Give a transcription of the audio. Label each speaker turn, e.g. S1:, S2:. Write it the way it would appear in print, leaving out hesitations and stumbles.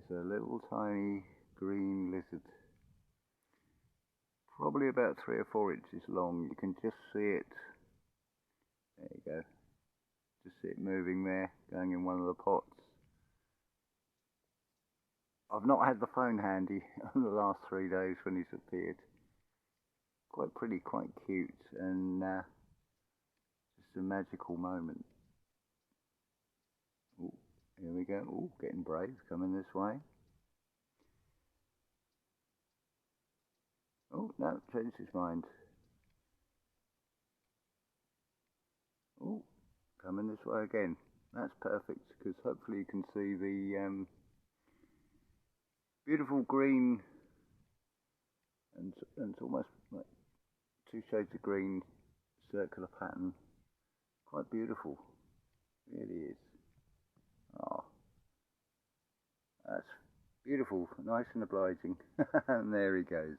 S1: There's a little tiny green lizard, probably about 3 or 4 inches long. You can just see it. There you go. Just see it moving there, going in one of the pots. I've not had the phone handy in the last 3 days when he's appeared. Quite pretty, quite cute, and just a magical moment. Ooh, here we go. Ooh, getting brave, coming this way. Oh, no, changed his mind. Oh, coming this way again. That's perfect, because hopefully you can see the beautiful green, and it's almost like 2 shades of green, circular pattern. Quite beautiful, it really is. Oh, that's beautiful, nice and obliging. And there he goes.